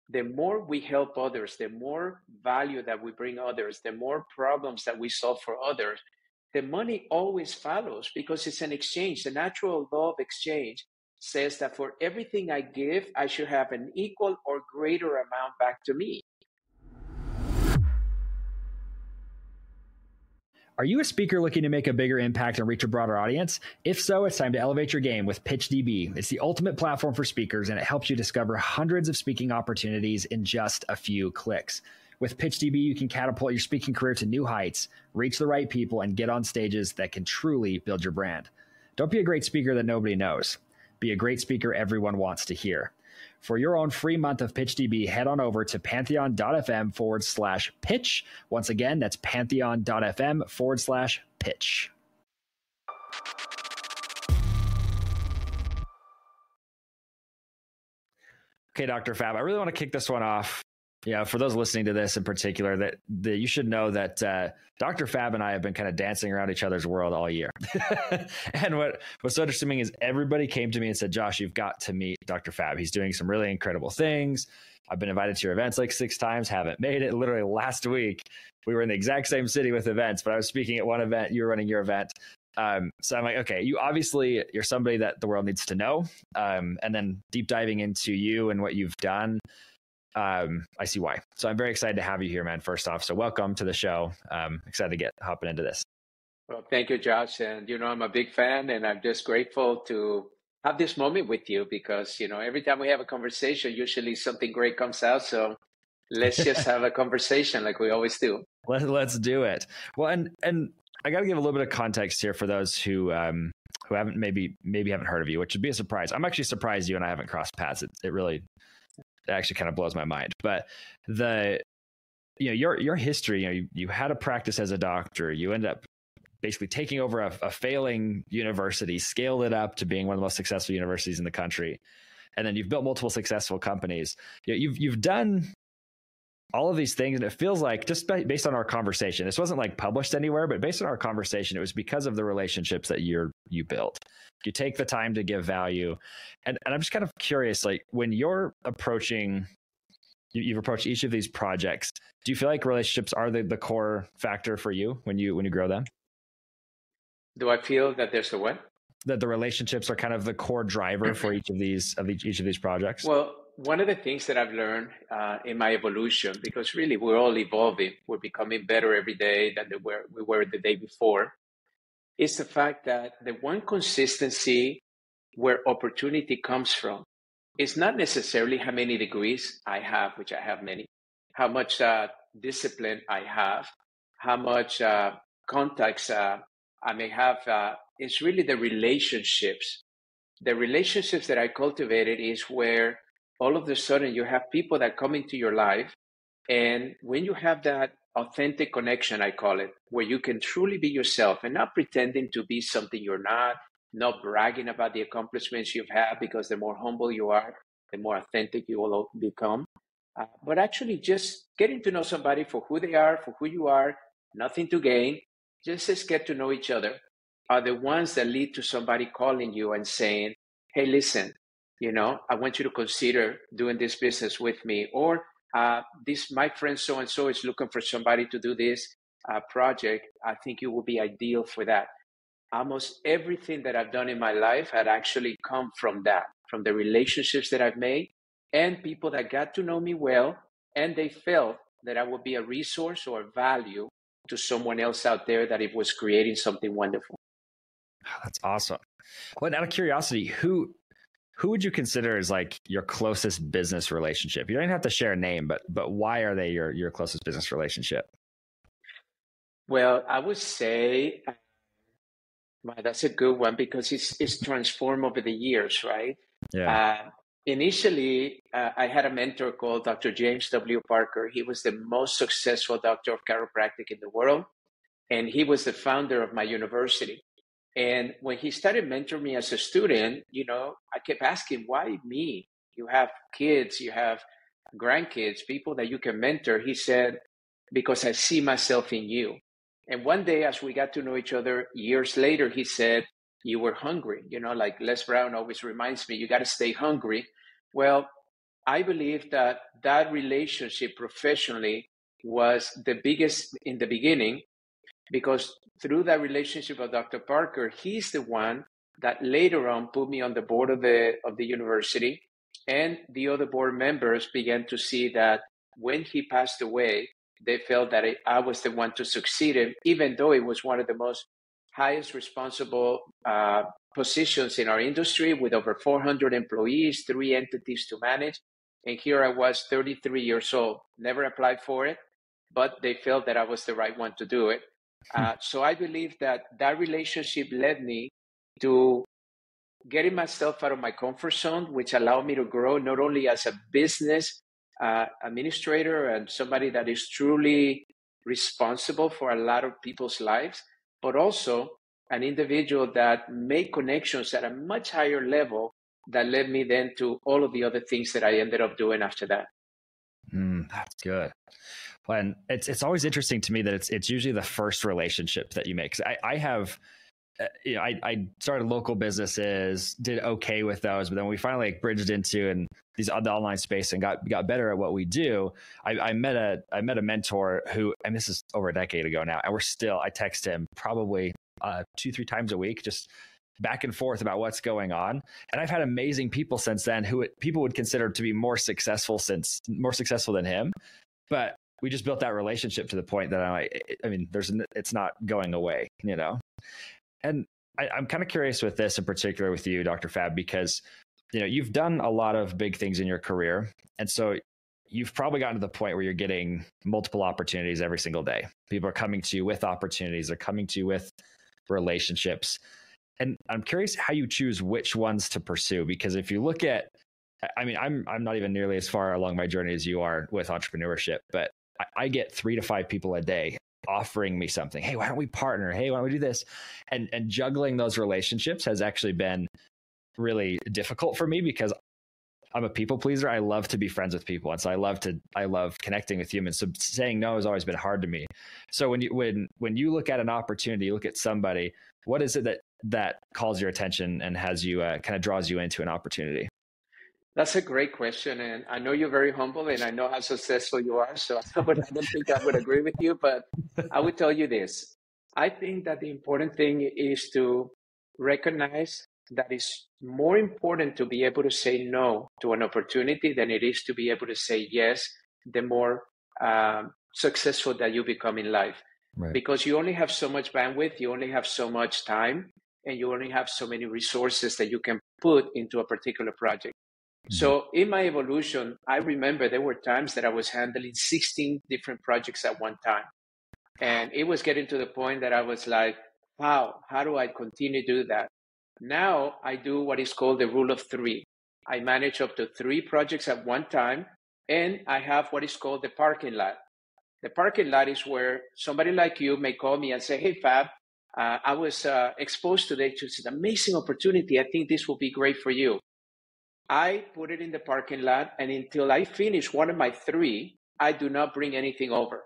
the more we help others, the more value that we bring others, the more problems that we solve for others, the money always follows because it's an exchange. The natural law of exchange says that for everything I give, I should have an equal or greater amount back to me. Are you a speaker looking to make a bigger impact and reach a broader audience? If so, it's time to elevate your game with PitchDB. It's the ultimate platform for speakers, and it helps you discover hundreds of speaking opportunities in just a few clicks. With PitchDB, you can catapult your speaking career to new heights, reach the right people, and get on stages that can truly build your brand. Don't be a great speaker that nobody knows. Be a great speaker everyone wants to hear. For your own free month of PitchDB, head on over to pantheon.fm/pitch. Once again, that's pantheon.fm/pitch. Okay, Dr. Fab, I really want to kick this one off. Yeah, for those listening to this in particular, that you should know that Dr. Fab and I have been kind of dancing around each other's world all year. And what's so interesting is everybody came to me and said, Josh, you've got to meet Dr. Fab. He's doing some really incredible things. I've been invited to your events like 6 times, haven't made it. Literally last week, we were in the exact same city with events, but I was speaking at one event, you were running your event. So I'm like, okay, you're somebody that the world needs to know. And then deep diving into you and what you've done, I see why. So I'm very excited to have you here, man, first off. So welcome to the show. Excited to get hopping into this. Well, thank you, Josh. And, I'm a big fan, and I'm just grateful to have this moment with you because, every time we have a conversation, usually something great comes out. So let's just have a conversation like we always do. Let's do it. Well, and I got to give a little bit of context here for those who haven't maybe haven't heard of you, which would be a surprise. I'm actually surprised you and I haven't crossed paths. It actually kind of blows my mind. But your history, you had a practice as a doctor. You ended up basically taking over a failing university, scaled it up to being one of the most successful universities in the country. And then you've built multiple successful companies. You've done all of these things. And it feels like, just based on our conversation, this wasn't like published anywhere, but based on our conversation, it was because of the relationships that you built. You take the time to give value. And I'm just kind of curious, like when you've approached each of these projects, do you feel like relationships are the core factor for you when you grow them? Do I feel that there's a what? That the relationships are kind of the core driver for each of these projects? Well, one of the things that I've learned in my evolution, because really we're all evolving, we're becoming better every day than we were the day before, is the fact that the one consistency where opportunity comes from is not necessarily how many degrees I have, which I have many, how much discipline I have, how much contacts I may have. It's really the relationships. The relationships that I cultivated is where all of a sudden you have people that come into your life. And when you have that authentic connection, I call it, where you can truly be yourself and not pretending to be something you're not bragging about the accomplishments you've had, because the more humble you are, the more authentic you will become. But actually just getting to know somebody for who they are, for who you are, nothing to gain, just get to know each other, are the ones that lead to somebody calling you and saying, hey, listen, I want you to consider doing this business with me, or my friend so-and-so is looking for somebody to do this project. I think you will be ideal for that. Almost everything that I've done in my life had actually come from that, from the relationships that I've made and people that got to know me well, and they felt that I would be a resource or value to someone else out there, that it was creating something wonderful. Oh, that's awesome. Well, out of curiosity, who would you consider as like your closest business relationship? You don't even have to share a name, but why are they your closest business relationship? Well, I would say, that's a good one, because it's transformed over the years, right? Yeah. Initially, I had a mentor called Dr. James W. Parker. He was the most successful doctor of chiropractic in the world, and he was the founder of my university. And when he started mentoring me as a student, I kept asking, why me? You have kids, you have grandkids, people that you can mentor. He said, because I see myself in you. And one day, as we got to know each other years later, he said, you were hungry. Like Les Brown always reminds me, you got to stay hungry. Well, I believe that that relationship professionally was the biggest in the beginning, because through that relationship with Dr. Parker, he's the one that later on put me on the board of the university, and the other board members began to see that when he passed away, they felt that I was the one to succeed him, even though it was one of the most highest responsible positions in our industry, with over 400 employees, 3 entities to manage. And here I was, 33 years old, never applied for it, but they felt that I was the right one to do it. So I believe that that relationship led me to getting myself out of my comfort zone, which allowed me to grow not only as a business administrator and somebody that is truly responsible for a lot of people's lives, but also an individual that made connections at a much higher level that led me then to all of the other things that I ended up doing after that. That's good. Well, and it's always interesting to me that it's usually the first relationship that you make. 'Cause I have, I started local businesses, did okay with those, but then we finally bridged into the online space and got better at what we do. I met a mentor who, and this is over a decade ago now, and I text him probably 2-3 times a week, just back and forth about what's going on. And I've had amazing people since then who people would consider to be more successful than him. But we just built that relationship to the point that it's not going away, And I'm kind of curious with this in particular with you, Dr. Fab, because, you've done a lot of big things in your career. And so you've probably gotten to the point where you're getting multiple opportunities every single day. People are coming to you with opportunities. They're coming to you with relationships. And I'm curious how you choose which ones to pursue, because if you look at, I'm not even nearly as far along my journey as you are with entrepreneurship, but I get 3 to 5 people a day offering me something. Hey, why don't we partner? Hey, why don't we do this? And juggling those relationships has actually been really difficult for me, because I'm a people pleaser. I love to be friends with people. And so I love connecting with humans. So saying no has always been hard to me. So when you look at an opportunity, you look at somebody, what is it that calls your attention and has you kind of draws you into an opportunity? That's a great question. And I know you're very humble and I know how successful you are. So I don't think I would agree with you, but I would tell you this. I think that the important thing is to recognize that it's more important to be able to say no to an opportunity than it is to be able to say yes, the more successful that you become in life. Right. Because you only have so much bandwidth, you only have so much time, and you only have so many resources that you can put into a particular project. So in my evolution, I remember there were times that I was handling 16 different projects at one time. And it was getting to the point that I was like, how do I continue to do that? Now I do what is called the rule of 3. I manage up to 3 projects at one time, and I have what is called the parking lot. The parking lot is where somebody like you may call me and say, hey, Fab, I was exposed today to this amazing opportunity. I think this will be great for you. I put it in the parking lot, and until I finish one of my 3, I do not bring anything over.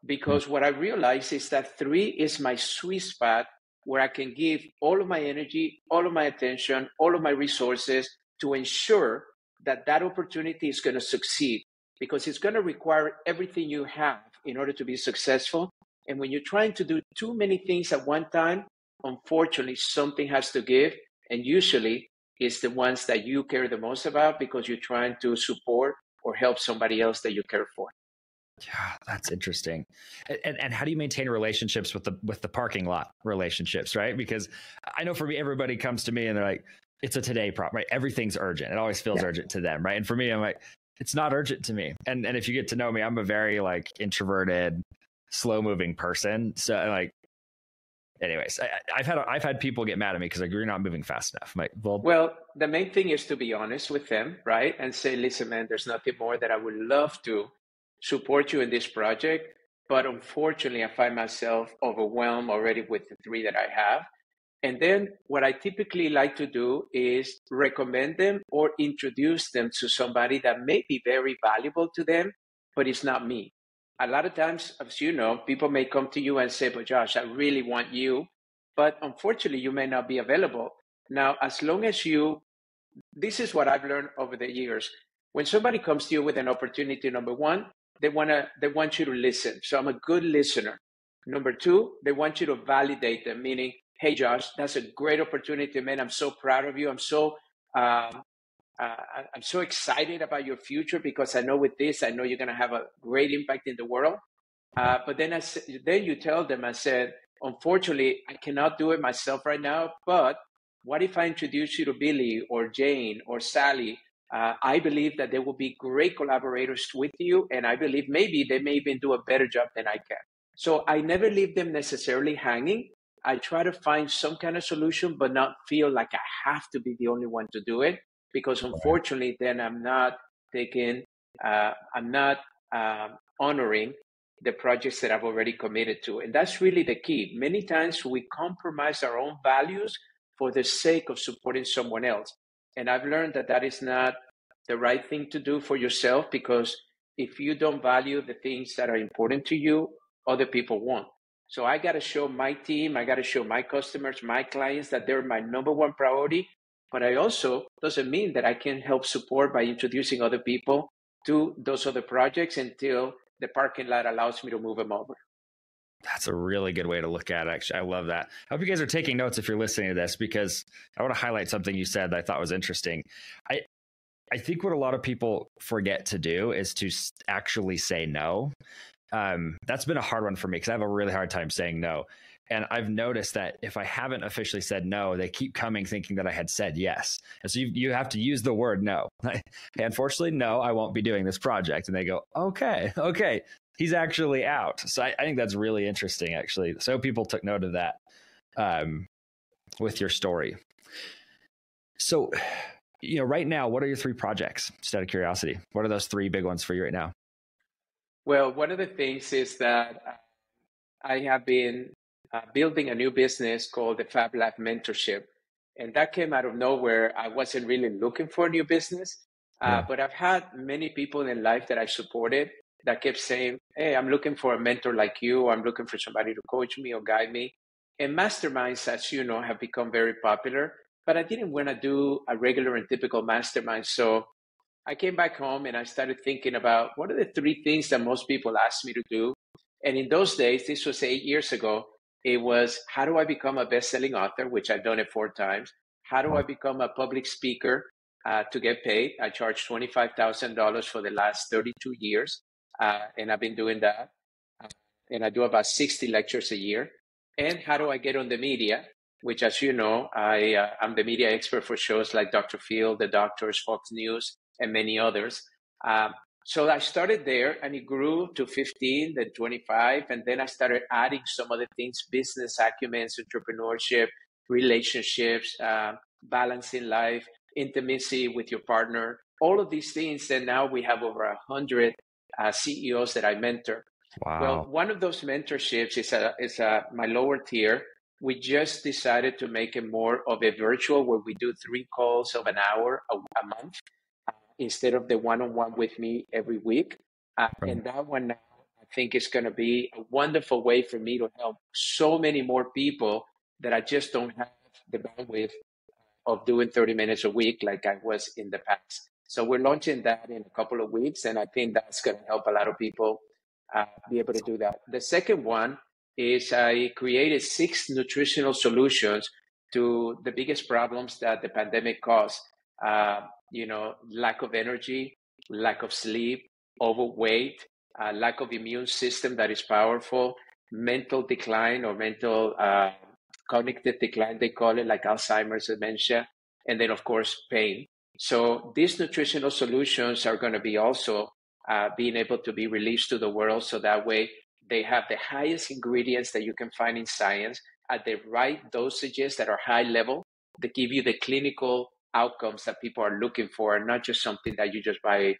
Because what I realize is that 3 is my sweet spot where I can give all of my energy, all of my attention, all of my resources to ensure that that opportunity is going to succeed, because it's going to require everything you have in order to be successful. And when you're trying to do too many things at one time, unfortunately, something has to give. And usually it's the ones that you care the most about, because you're trying to support or help somebody else that you care for. Yeah, that's interesting. And how do you maintain relationships with the parking lot relationships, right? Because I know for me, everybody comes to me and they're like, it's a today problem, right? Everything's urgent. It always feels urgent to them, right? And for me, I'm like, it's not urgent to me. And if you get to know me, I'm a very like introverted, slow moving person. So like, anyways, I've had people get mad at me because like, you're not moving fast enough. I'm like, well, the main thing is to be honest with them, right? And say, listen, man, there's nothing more that I would love to support you in this project. But unfortunately, I find myself overwhelmed already with the 3 that I have. And then what I typically like to do is recommend them or introduce them to somebody that may be very valuable to them, but it's not me. A lot of times, as you know, people may come to you and say, but Josh, I really want you. But unfortunately, you may not be available. Now, as long as this is what I've learned over the years. When somebody comes to you with an opportunity, number one, they want you to listen. So I'm a good listener. Number two, they want you to validate them, meaning, hey, Josh, that's a great opportunity, man. I'm so proud of you. Um, I'm so excited about your future because I know with this, I know you're going to have a great impact in the world. But then then you tell them, I said, unfortunately, I cannot do it myself right now. But what if I introduce you to Billy or Jane or Sally? I believe that they will be great collaborators with you, and I believe maybe they may even do a better job than I can. So I never leave them necessarily hanging. I try to find some kind of solution, but not feel like I have to be the only one to do it, because unfortunately, then I'm not taking, I'm not honoring the projects that I've already committed to. And that's really the key. Many times we compromise our own values for the sake of supporting someone else. And I've learned that that is not the right thing to do for yourself, because if you don't value the things that are important to you, other people won't. So I got to show my team, I got to show my customers, my clients that they're my number one priority. But I also doesn't mean that I can help support by introducing other people to those other projects until the parking lot allows me to move them over. That's a really good way to look at it. Actually, I love that. I hope you guys are taking notes if you're listening to this, because I want to highlight something you said that I thought was interesting. I think what a lot of people forget to do is to actually say no. That's been a hard one for me because I have a really hard time saying no. And I've noticed that if I haven't officially said no, they keep coming thinking that I had said yes. And so you have to use the word no. Unfortunately, no, I won't be doing this project. And they go, okay, he's actually out. So I think that's really interesting, actually. So people took note of that with your story. So, right now, what are your 3 projects? Just out of curiosity, what are those 3 big ones for you right now? Well, one of the things is that I have been building a new business called the Fab Mentorship. And that came out of nowhere. I wasn't really looking for a new business, but I've had many people in life that I supported that kept saying, hey, I'm looking for a mentor like you. I'm looking for somebody to coach me or guide me. And masterminds, as you know, have become very popular, but I didn't want to do a regular and typical mastermind. So I came back home and I started thinking about what are the 3 things that most people ask me to do. And in those days, this was 8 years ago, it was, how do I become a best-selling author, which I've done it 4 times? How do I become a public speaker to get paid? I charged $25,000 for the last 32 years, and I've been doing that. And I do about 60 lectures a year. And how do I get on the media, which, as you know, I'm the media expert for shows like Dr. Phil, The Doctors, Fox News, and many others. So I started there, and it grew to 15, then 25, and then I started adding some other things: business acumen, entrepreneurship, relationships, balancing life, intimacy with your partner, all of these things. And now we have over 100 CEOs that I mentor. Wow. Well, one of those mentorships is my lower tier. We just decided to make it more of a virtual, where we do 3 calls of an hour a month, instead of the one-on-one with me every week. And that one now, I think, is going to be a wonderful way for me to help so many more people that I just don't have the bandwidth of doing 30 minutes a week like I was in the past. So we're launching that in a couple of weeks, and I think that's going to help a lot of people be able to do that. The second one is I created 6 nutritional solutions to the biggest problems that the pandemic caused. Lack of energy, lack of sleep, overweight, lack of immune system that is powerful, mental decline or mental cognitive decline, they call it, like Alzheimer's, dementia, and then, of course, pain. So these nutritional solutions are going to be also being able to be released to the world, so that way they have the highest ingredients that you can find in science at the right dosages that are high level, that give you the clinical outcomes that people are looking for, and not just something that you just buy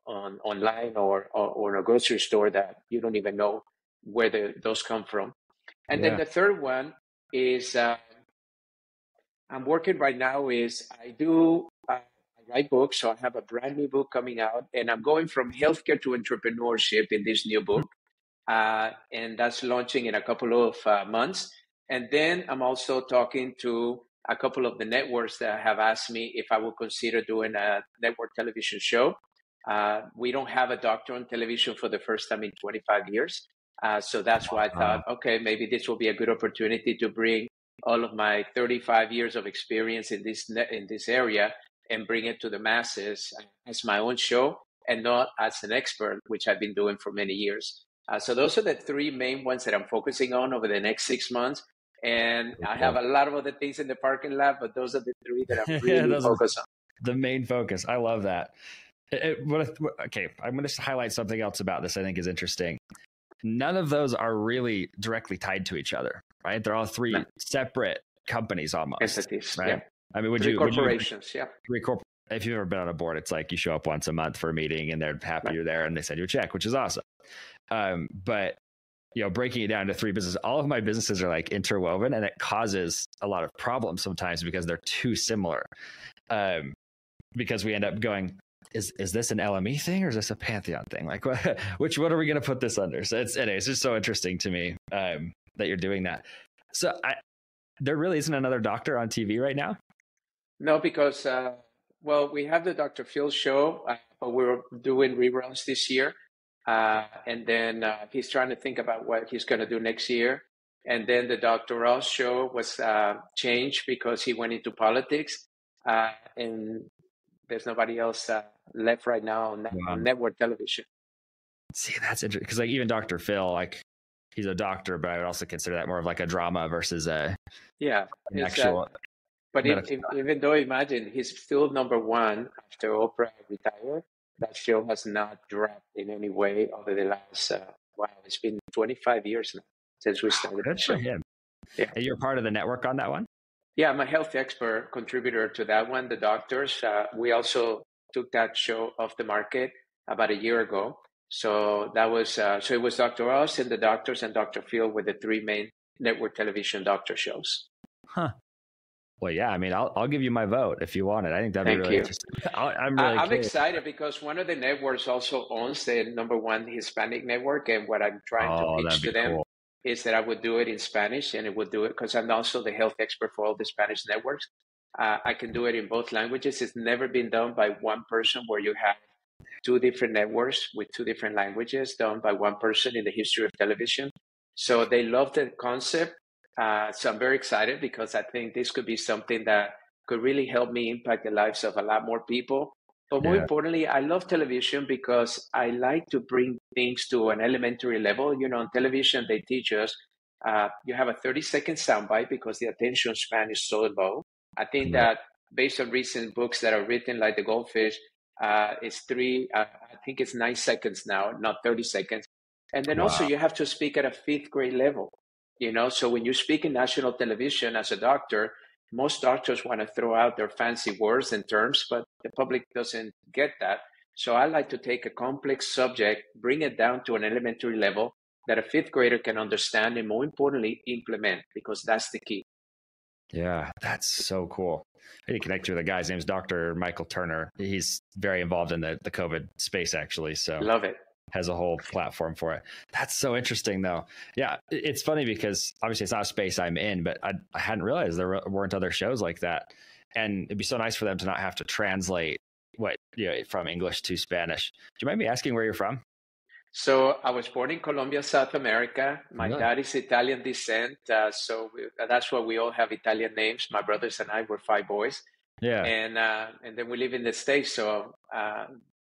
online or in a grocery store that you don't even know where those come from. And then the third one is I'm working right now is I write books. So I have a brand new book coming out, and I'm going from healthcare to entrepreneurship in this new book. And that's launching in a couple of months. And then I'm also talking to a couple of the networks that have asked me if I would consider doing a network television show. We don't have a doctor on television for the first time in 25 years. So that's why I thought, okay, maybe this will be a good opportunity to bring all of my 35 years of experience in this area and bring it to the masses as my own show and not as an expert, which I've been doing for many years. So those are the three main ones that I'm focusing on over the next 6 months. And I have a lot of other things in the parking lot, but those are the three that I'm really focused on. The main focus. I love that. Okay, I'm going to highlight something else about this I think is interesting. None of those are really directly tied to each other, right? They're all three separate companies almost. Entities, right? Yeah. I mean, corporations, yeah. If you've ever been on a board, it's like you show up once a month for a meeting and they're happy you're there and they send you a check, which is awesome. But breaking it down to three businesses, all of my businesses are like interwoven, and it causes a lot of problems sometimes because they're too similar. Because we end up going, is this an LME thing or is this a Pantheon thing? Like, what are we going to put this under? So it's just so interesting to me that you're doing that. So there really isn't another doctor on TV right now? No, because, we have the Dr. Phil show, but we're doing reruns this year. And then he's trying to think about what he's going to do next year. And then the Dr. Ross show was changed because he went into politics. And there's nobody else left right now on network television. See, that's interesting because like even Dr. Phil, like he's a doctor, but I would also consider that more of like a drama versus an actual. But even though, imagine, he's still number one after Oprah retired. That show has not dropped in any way over the last, it's been 25 years now since we started the show. Yeah. And you're part of the network on that one? Yeah, I'm a health expert contributor to that one, the doctors. We also took that show off the market about a year ago. So that was, it was Dr. Oz and the doctors and Dr. Phil were the three main network television doctor shows. Huh. Well, yeah, I mean, I'll give you my vote if you want it. I think that'd be really interesting. I'm excited because one of the networks also owns the number one Hispanic network. And what I'm trying to pitch to them is that I would do it in Spanish, and it would do it because I'm also the health expert for all the Spanish networks. I can do it in both languages. It's never been done by one person where you have two different networks with two different languages done by one person in the history of television. So they love the concept. So I'm very excited because I think this could be something that could really help me impact the lives of a lot more people. But more importantly, I love television because I like to bring things to an elementary level. On television, they teach us you have a 30-second soundbite because the attention span is so low. I think that based on recent books that are written, like The Goldfish, it's 9 seconds now, not 30 seconds. And then also you have to speak at a 5th grade level. So when you speak in national television as a doctor, most doctors want to throw out their fancy words and terms, but the public doesn't get that. So I like to take a complex subject, bring it down to an elementary level that a 5th grader can understand and, more importantly, implement, because that's the key. Yeah, that's so cool. I need to connect you with a guy's name's Dr. Michael Turner. He's very involved in the COVID space, actually. So love it. Has a whole platform for it. That's so interesting, though. Yeah, it's funny because obviously it's not a space I'm in, but I hadn't realized there weren't other shows like that. And it'd be so nice for them to not have to translate from English to Spanish. Do you mind me asking where you're from? So I was born in Colombia, South America. My dad is Italian descent. So that's why we all have Italian names. My brothers and I were 5 boys. Yeah. And then we live in the States. So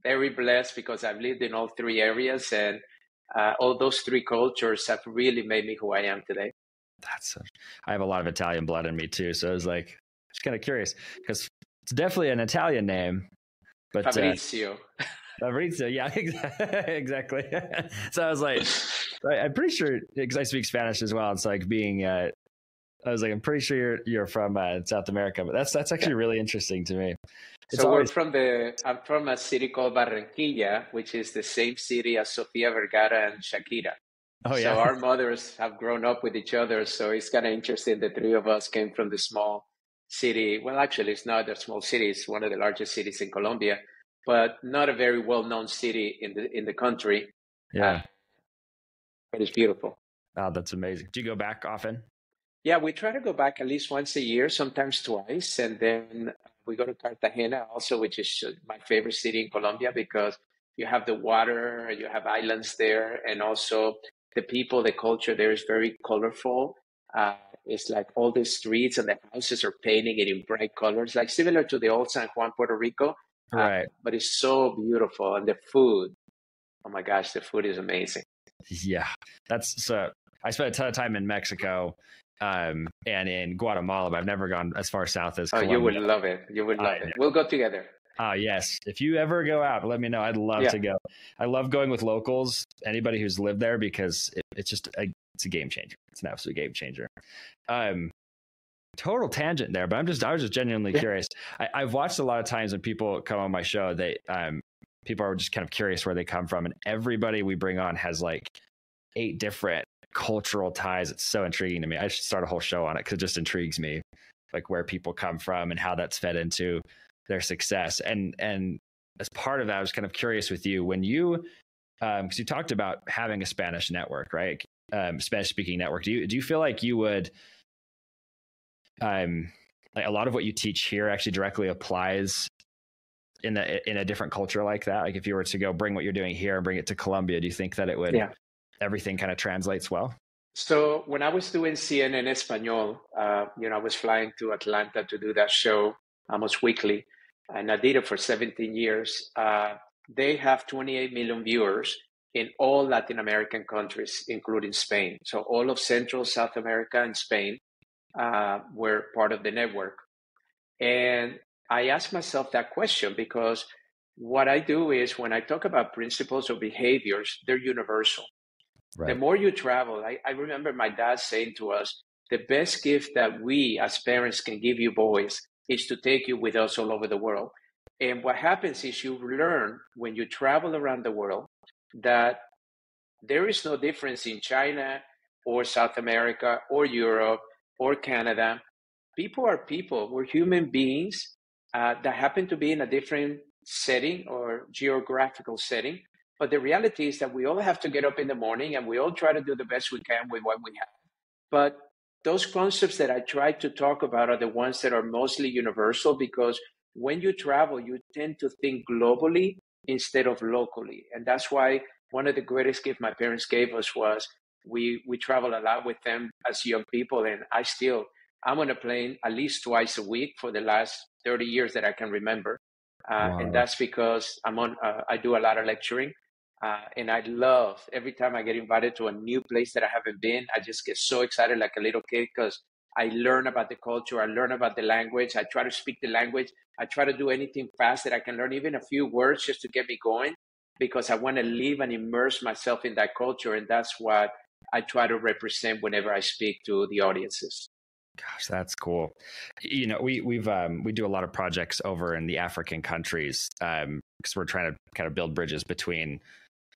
very blessed because I've lived in all 3 areas, and all those 3 cultures have really made me who I am today. I have a lot of Italian blood in me too. So I was like, just kind of curious because it's definitely an Italian name. But Fabrizio. Fabrizio, yeah, exactly. So I was like, I'm pretty sure, because I speak Spanish as well. It's like being, I was like, I'm pretty sure you're from South America, but that's actually really interesting to me. I'm from a city called Barranquilla, which is the same city as Sofia Vergara and Shakira. Oh, yeah. So our mothers have grown up with each other. So it's kind of interesting. The 3 of us came from the small city. Well, actually, it's not a small city. It's one of the largest cities in Colombia, but not a very well-known city in the country. Yeah. But it's beautiful. Oh, that's amazing. Do you go back often? Yeah, we try to go back at least once a year, sometimes twice, and then we go to Cartagena also, which is my favorite city in Colombia because you have the water, you have islands there, and also the people, the culture there is very colorful. Uh, it's like all the streets and the houses are painted in bright colors, like similar to the old San Juan, Puerto Rico, Right. but it's so beautiful. And the food, oh my gosh, the food is amazing. Yeah. That's so. I spent a ton of time in Mexico, and in Guatemala, but I've never gone as far south as Oh, you would Colombia. love it. You would I love it. We'll go together. Yes. If you ever go out, let me know. I'd love Yeah. to go. I love going with locals, anybody who's lived there, because it's just it's a game changer. It's an absolute game changer. Um, Total tangent there, but I was just genuinely curious. I've watched a lot of times when people come on my show, people are just kind of curious where they come from, and everybody we bring on has like 8 different cultural ties. It's so intriguing to me. I should start a whole show on it because it just intrigues me, like where people come from and how that's fed into their success. And as part of that, I was kind of curious with you when you, because you talked about having a Spanish network, right? Spanish speaking network. Do you feel like you would, like a lot of what you teach here actually directly applies in a different culture like that? Like if you were to go bring what you're doing here and bring it to Colombia, do you think that it would, Yeah. everything kind of translates well? So when I was doing CNN Espanol, I was flying to Atlanta to do that show almost weekly, and I did it for 17 years. They have 28 million viewers in all Latin American countries, including Spain. So all of Central, South America, and Spain were part of the network. And I asked myself that question because what I do is when I talk about principles or behaviors, they're universal. The Right. more you travel, I remember my dad saying to us, the best gift that we as parents can give you boys is to take you with us all over the world. And what happens is you learn when you travel around the world that there is no difference in China or South America or Europe or Canada. People are people. We're human beings that happen to be in a different setting or geographical setting. But the reality is that we all have to get up in the morning and we all try to do the best we can with what we have. But those concepts that I try to talk about are the ones that are mostly universal because when you travel, you tend to think globally instead of locally. And that's why one of the greatest gifts my parents gave us was we travel a lot with them as young people. And I'm on a plane at least twice a week for the last 30 years that I can remember. And Wow. that's because I do a lot of lecturing. And I love every time I get invited to a new place that I haven't been, I just get so excited like a little kid because I learn about the culture, I learn about the language, I try to speak the language, I try to do anything fast that I can learn, even a few words just to get me going because I want to live and immerse myself in that culture. And that's what I try to represent whenever I speak to the audiences. Gosh, that's cool. We do a lot of projects over in the African countries because we're trying to kind of build bridges between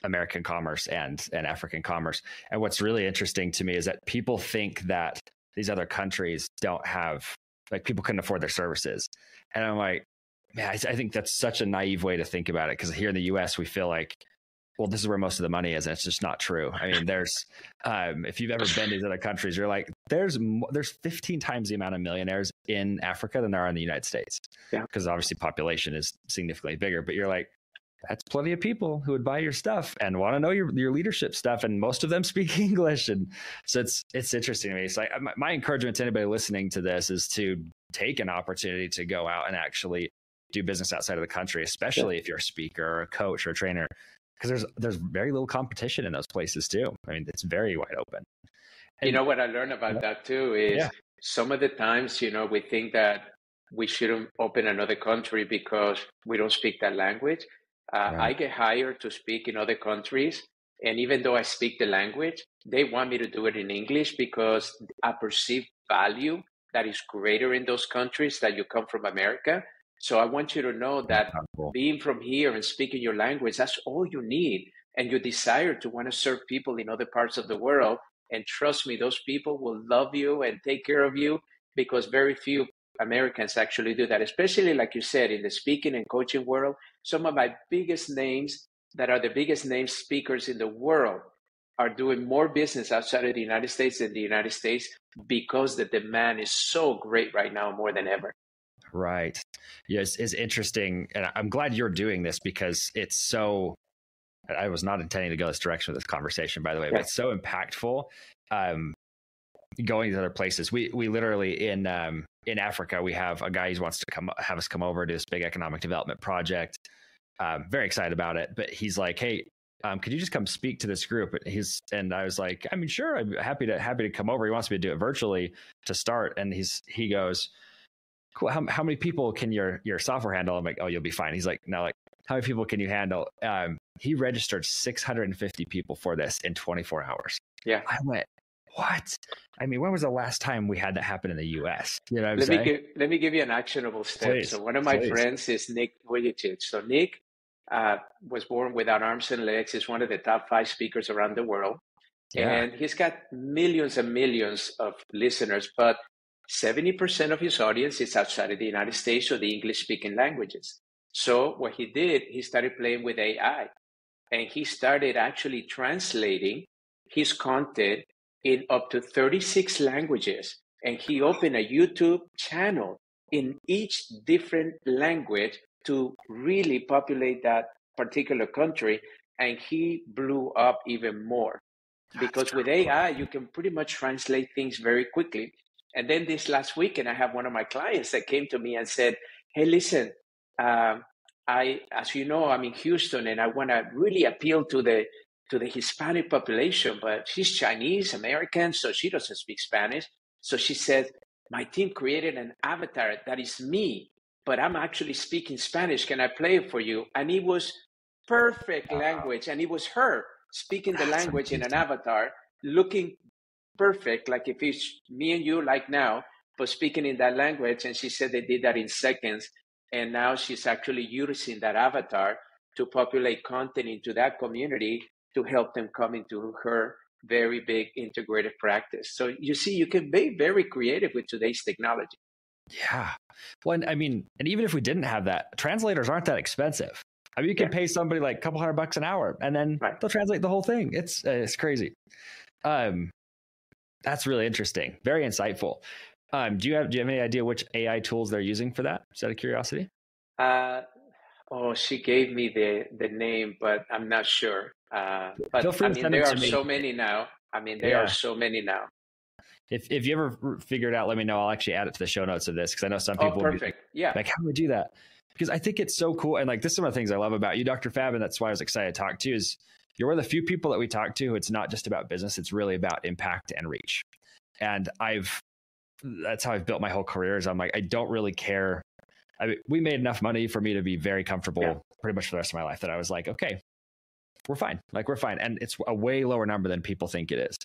American commerce and African commerce. And what's really interesting to me is that people think that these other countries don't have, like, people couldn't afford their services. And I'm like, man, I think that's such a naive way to think about it, because here in the US, we feel like, well, this is where most of the money is, and it's just not true. I mean, if you've ever been to these other countries, you're like, there's 15 times the amount of millionaires in Africa than there are in the United States. Yeah. Because obviously population is significantly bigger, but you're like, that's plenty of people who would buy your stuff and want to know your leadership stuff, and most of them speak English. And so it's interesting to me. So my encouragement to anybody listening to this is to take an opportunity to go out and actually do business outside of the country, especially if you're a speaker or a coach or a trainer, because there's very little competition in those places too. I mean, it's very wide open. And You know what I learned about that too is some of the times, we think that we shouldn't open another country because we don't speak that language. I get hired to speak in other countries. And even though I speak the language, they want me to do it in English because I perceive value that is greater in those countries that you come from America. So I want you to know that being from here and speaking your language, that's all you need. And your desire to want to serve people in other parts of the world. And trust me, those people will love you and take care of you because very few Americans actually do that, especially like you said, in the speaking and coaching world. Some of my biggest names that are the biggest name speakers in the world, are doing more business outside of the United States than the United States because the demand is so great right now more than ever. Right. Yes, it's interesting. And I'm glad you're doing this because it's so, I was not intending to go this direction with this conversation, by the way, but it's so impactful. Going to other places. We literally in Africa, we have a guy who wants to have us come over to this big economic development project. Very excited about it. But he's like, hey, could you just come speak to this group? And I was like, I mean, sure, I'm happy to come over. He wants me to do it virtually to start. And he goes, cool. How many people can your software handle? I'm like, oh, you'll be fine. He's like, no, like, how many people can you handle? He registered 650 people for this in 24 hours. Yeah. I went, what? I mean, when was the last time we had that happen in the US? You know what I'm saying? Let me give you an actionable step. Please, so one of my friends is Nick Vujicic. So Nick was born without arms and legs. He's one of the top 5 speakers around the world. Yeah. And he's got millions and millions of listeners, but 70% of his audience is outside of the United States or the English-speaking languages. So what he did, he started playing with AI, and he started actually translating his content in up to 36 languages. And he opened a YouTube channel in each different language to really populate that particular country. And he blew up even more because with AI, you can pretty much translate things very quickly. And then this last weekend, I have one of my clients that came to me and said, hey, listen, as you know, I'm in Houston and I want to really appeal to the Hispanic population, but she's Chinese American, so she doesn't speak Spanish. So she said, my team created an avatar that is me, but I'm actually speaking Spanish. Can I play it for you? And it was perfect language. And it was her speaking the language in an avatar, looking perfect, like if it's me and you like now, but speaking in that language. And she said they did that in seconds. And now she's actually using that avatar to populate content into that community to help them come into her very big integrated practice. So you see, you can be very creative with today's technology. Yeah. Well, and I mean, and even if we didn't have that, translators aren't that expensive. I mean, you can pay somebody like a couple $100 an hour and then they'll translate the whole thing. It's crazy. That's really interesting. Very insightful. Do you have any idea which AI tools they're using for that? Just out of curiosity. She gave me the name, but I'm not sure. But feel free to send there it are to me. so many now. There are so many now. If you ever figure it out, let me know. I'll actually add it to the show notes of this because I know some people will be like, how do we do that? Because I think it's so cool. And like, this is one of the things I love about you, Dr. Fab, and that's why I was excited to talk to you, is you're one of the few people that we talk to. It's not just about business. It's really about impact and reach. And that's how I've built my whole career, is I'm like, I don't really care. We made enough money for me to be very comfortable pretty much for the rest of my life that I was like, okay, we're fine. Like, we're fine. And it's a way lower number than people think it is.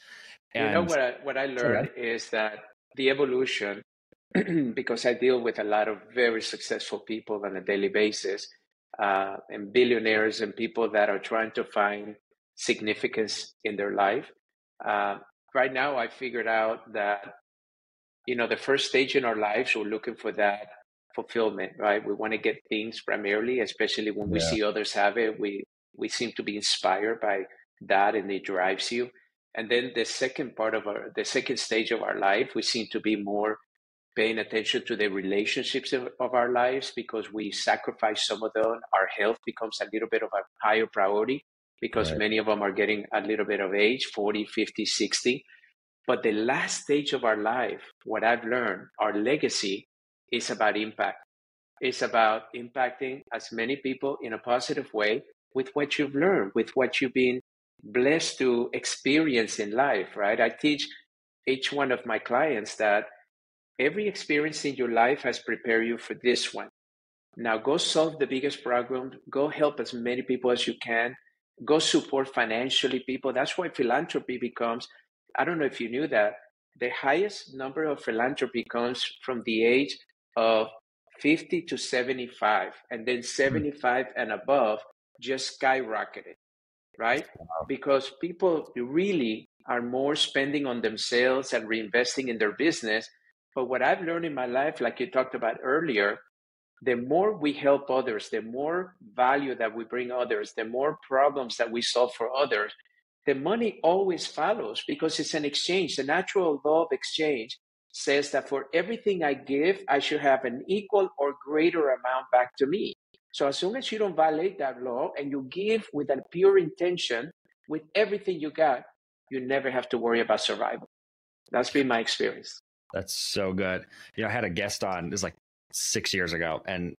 And you know what I learned is that the evolution, because I deal with a lot of very successful people on a daily basis, and billionaires and people that are trying to find significance in their life. Right now, I figured out that, the first stage in our lives, we're looking for that fulfillment, right? We want to get things primarily, especially when we see others have it. We seem to be inspired by that, and it drives you. And then the second stage of our life, we seem to be more paying attention to the relationships of our lives, because we sacrifice some of them. Our health becomes a little bit of a higher priority because many of them are getting a little bit of age, 40, 50, 60. But the last stage of our life, what I've learned, our legacy, is about impact. It's about impacting as many people in a positive way with what you've learned, with what you've been blessed to experience in life, right? I teach each one of my clients that every experience in your life has prepared you for this one. Now go solve the biggest problem. Go help as many people as you can. Go support financially people. That's why philanthropy becomes, I don't know if you knew that, the highest number of philanthropy comes from the age of 50 to 75, and then 75 and above just skyrocketed, right? Because people really are more spending on themselves and reinvesting in their business. But what I've learned in my life, like you talked about earlier, the more we help others, the more value that we bring others, the more problems that we solve for others, the money always follows because it's an exchange. The natural law of exchange says that for everything I give, I should have an equal or greater amount back to me. So as long as you don't violate that law and you give with a pure intention, with everything you got, you never have to worry about survival. That's been my experience. That's so good. I had a guest on, this like 6 years ago, and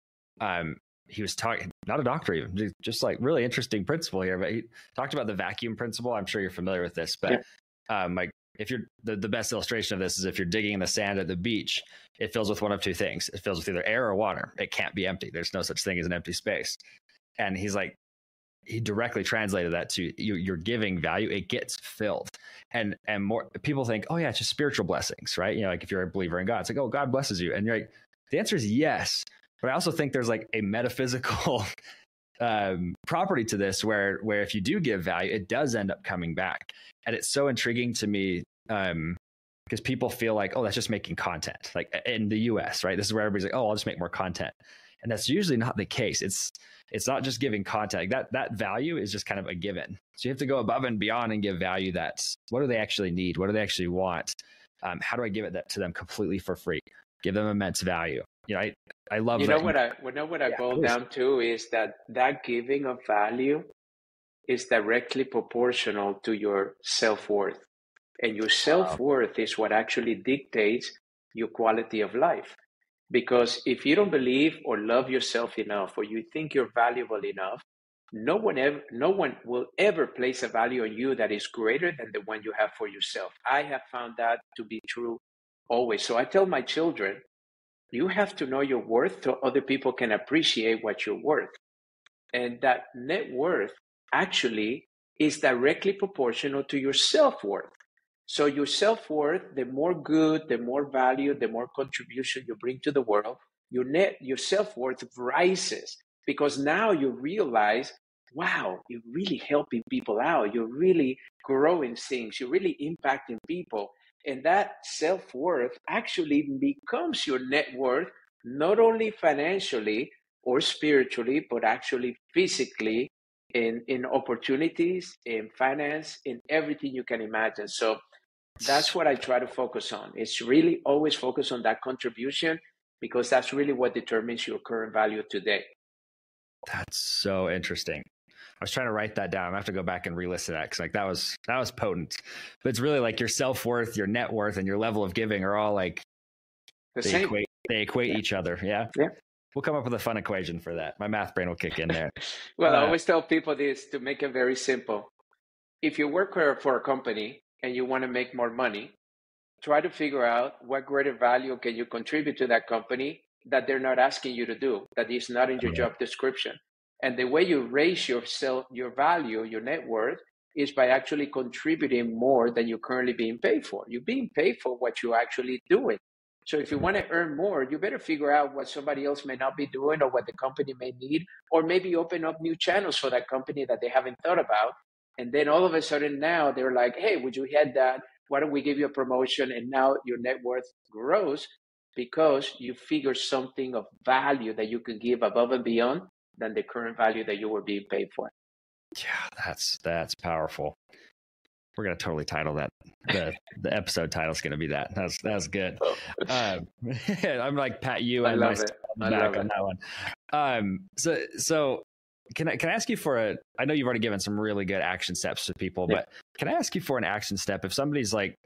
he was talking, not a doctor even, just like really interesting principle here, but he talked about the vacuum principle. I'm sure you're familiar with this, but like if you're the best illustration of this is if you're digging in the sand at the beach, it fills with one of two things. It fills with either air or water. It can't be empty. There's no such thing as an empty space. And he's like, he directly translated that to you're giving value, it gets filled. And more people think, oh yeah, it's just spiritual blessings, right? Like if you're a believer in God, it's like, oh, God blesses you. And you're like, the answer is yes. But I also think there's like a metaphysical property to this where if you do give value, it does end up coming back. And it's so intriguing to me because people feel like, oh, that's just making content. Like in the US, right? This is where everybody's like, oh, I'll just make more content. And that's usually not the case. It's not just giving content. That value is just kind of a given. So you have to go above and beyond and give value. That's what do they actually need? What do they actually want? How do I give it to them completely for free? Give them immense value. I love that. What I boil down to is that giving of value is directly proportional to your self-worth. And your self-worth is what actually dictates your quality of life. Because if you don't believe or love yourself enough, or you think you're valuable enough, no one will ever place a value on you that is greater than the one you have for yourself. I have found that to be true always. So I tell my children, you have to know your worth so other people can appreciate what you're worth. And that net worth actually is directly proportional to your self-worth. So your self-worth, the more good, the more value, the more contribution you bring to the world, your self-worth rises because now you realize, wow, you're really helping people out. You're really growing things. You're really impacting people. And that self-worth actually becomes your net worth, not only financially or spiritually, but actually physically in opportunities, in finance, in everything you can imagine. So that's what I try to focus on. It's really always focus on that contribution because that's really what determines your current value today. That's so interesting. I was trying to write that down. I'm gonna have to go back and re-listen to that because like that was potent. But it's really like your self-worth, your net worth, and your level of giving are all like they equate each other. Yeah. We'll come up with a fun equation for that. My math brain will kick in there. Well, I always tell people this to make it very simple. If you work for a company and you want to make more money, try to figure out what greater value can you contribute to that company that they're not asking you to do, that is not in your job description. And the way you raise your value, your net worth, is by actually contributing more than you're currently being paid for. You're being paid for what you're actually doing. So if you want to earn more, you better figure out what somebody else may not be doing or what the company may need, or maybe open up new channels for that company that they haven't thought about. And then all of a sudden now they're like, hey, would you head that? Why don't we give you a promotion? And now your net worth grows because you figure something of value that you can give above and beyond than the current value that you were being paid for. Yeah, that's powerful. We're going to totally title that. The episode title is going to be that. That's good. I'm like Pat you and my back on that one. So can I ask you for I know you've already given some really good action steps to people, but can I ask you for an action step? If somebody's like,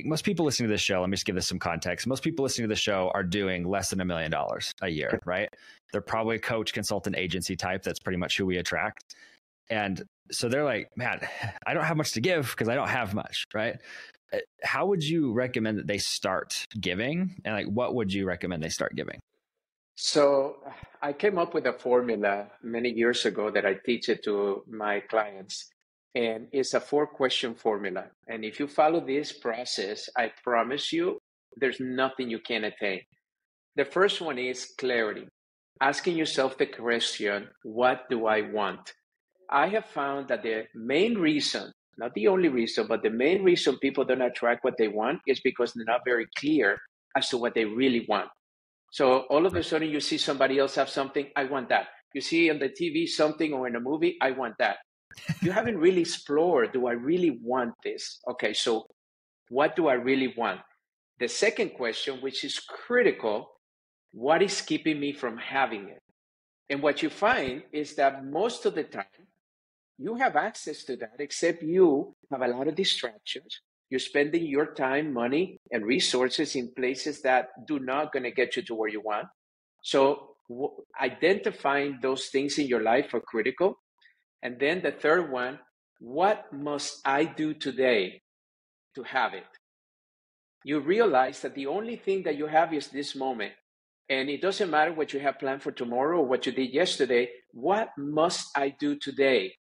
most people listening to this show, let me just give this some context. Most people listening to the show are doing less than $1 million a year, right? They're probably a coach, consultant, agency type. That's pretty much who we attract. And so they're like, man, I don't have much to give because I don't have much, right? How would you recommend that they start giving? And like, what would you recommend they start giving? So I came up with a formula many years ago that I teach it to my clients. And it's a 4-question formula. And if you follow this process, I promise you, there's nothing you can't attain. The first one is clarity. Asking yourself the question, what do I want? I have found that the main reason, not the only reason, but the main reason people don't attract what they want is because they're not very clear as to what they really want. So all of a sudden you see somebody else have something, I want that. You see on the TV something or in a movie, I want that. You haven't really explored, do I really want this? Okay, so what do I really want? The second question, which is critical, what is keeping me from having it? And what you find is that most of the time, you have access to that, except you have a lot of distractions. You're spending your time, money, and resources in places that do not going to get you to where you want. So identifying those things in your life are critical. And then the third one, what must I do today to have it? You realize that the only thing that you have is this moment. And it doesn't matter what you have planned for tomorrow or what you did yesterday. What must I do today?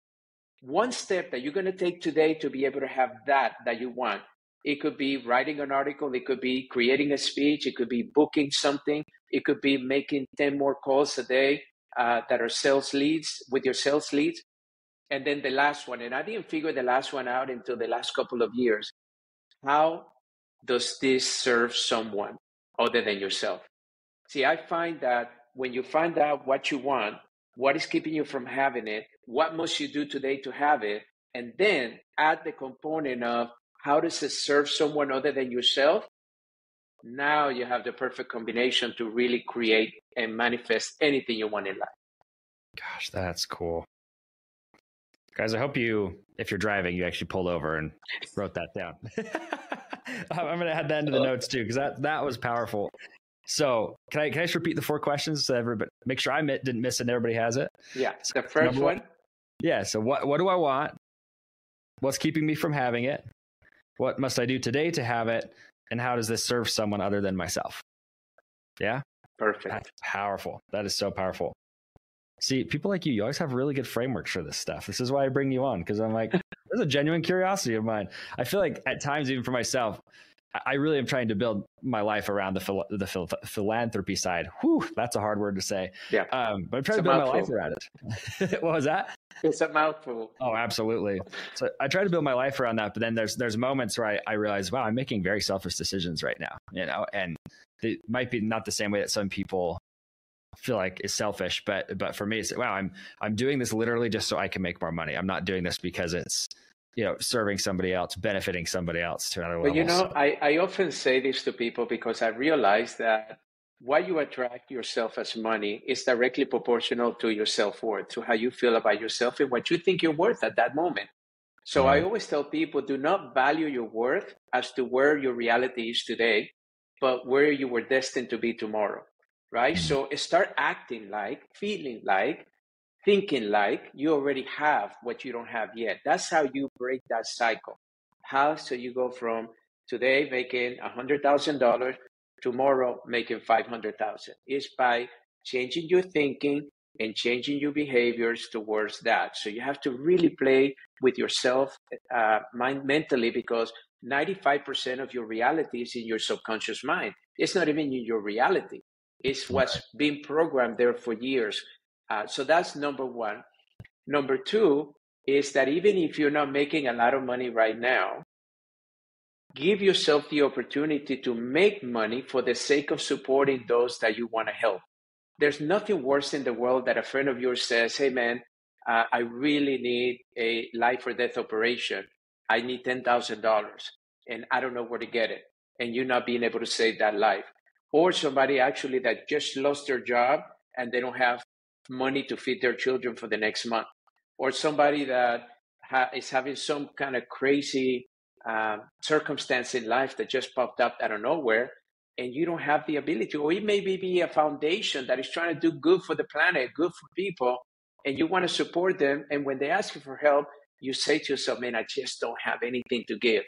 One step that you're going to take today to be able to have that you want. It could be writing an article. It could be creating a speech. It could be booking something. It could be making 10 more calls a day that are sales leads with your sales leads. And then the last one, and I didn't figure the last one out until the last couple of years. How does this serve someone other than yourself? See, I find that when you find out what you want, what is keeping you from having it, what must you do today to have it, and then add the component of how does it serve someone other than yourself, now you have the perfect combination to really create and manifest anything you want in life. Gosh, that's cool. Guys, I hope you, if you're driving, you actually pulled over and wrote that down. I'm going to add that into the notes too, because that was powerful. So can I just repeat the 4 questions so everybody, make sure I didn't miss it and everybody has it? Yeah. The first one. Yeah. So what do I want? What's keeping me from having it? What must I do today to have it? And how does this serve someone other than myself? Yeah. Perfect. That's powerful. That is so powerful. See, people like you always have really good frameworks for this stuff. This is why I bring you on, because I'm like, there's a genuine curiosity of mine. I feel like at times, even for myself, I really am trying to build my life around the philanthropy side. Whew, that's a hard word to say. Yeah. But I'm trying to build my life around it. What was that? It's a mouthful. Oh, absolutely. So I try to build my life around that. But then there's moments where I realize, wow, I'm making very selfish decisions right now, and it might be not the same way that some people feel like is selfish, but for me, it's wow, I'm doing this literally just so I can make more money. I'm not doing this because it's serving somebody else, benefiting somebody else to another level. But I often say this to people because I realize that what you attract yourself as money is directly proportional to your self-worth, to how you feel about yourself and what you think you're worth at that moment. So I always tell people, do not value your worth as to where your reality is today, but where you were destined to be tomorrow, right? So start acting like, feeling like, thinking like you already have what you don't have yet. That's how you break that cycle. So you go from today making $100,000, tomorrow making $500,000. Is by changing your thinking and changing your behaviors towards that. So you have to really play with yourself mentally, because 95% of your reality is in your subconscious mind. It's not even in your reality. It's what's been programmed there for years. So that's number one. Number two is that even if you're not making a lot of money right now, give yourself the opportunity to make money for the sake of supporting those that you want to help. There's nothing worse in the world that a friend of yours says, hey man, I really need a life or death operation. I need $10,000 and I don't know where to get it. And you not being able to save that life. Or somebody actually that just lost their job and they don't have money to feed their children for the next month. Or somebody that is having some kind of crazy circumstance in life that just popped up out of nowhere, and you don't have the ability. Or it may be a foundation that is trying to do good for the planet, good for people, and you want to support them. And when they ask you for help, you say to yourself, man, I just don't have anything to give.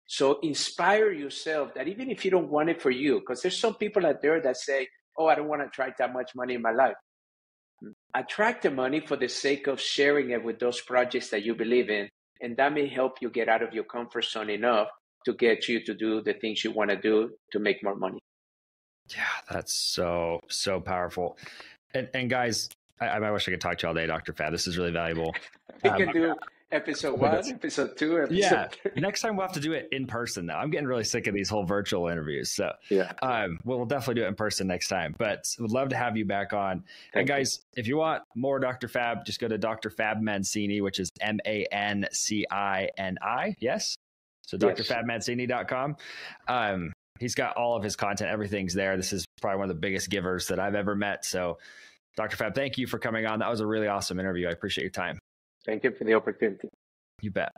So inspire yourself that even if you don't want it for you, because there's some people out there that say, oh, I don't want to attract that much money in my life. Attract the money for the sake of sharing it with those projects that you believe in. And that may help you get out of your comfort zone enough to get you to do the things you want to do to make more money. Yeah, that's so powerful. And guys, I wish I could talk to you all day, Dr. Fab. This is really valuable. We can do Episode one, episode two, Yeah. episode three. Next time we'll have to do it in person though. I'm getting really sick of these whole virtual interviews. So Yeah. we'll definitely do it in person next time, but would love to have you back on. And guys, if you want more Dr. Fab, just go to Dr. Fab Mancini, which is Mancini. Yes. So drfabmancini.com. He's got all of his content. Everything's there. This is probably one of the biggest givers that I've ever met. So Dr. Fab, thank you for coming on. That was a really awesome interview. I appreciate your time. Thank you for the opportunity. You bet.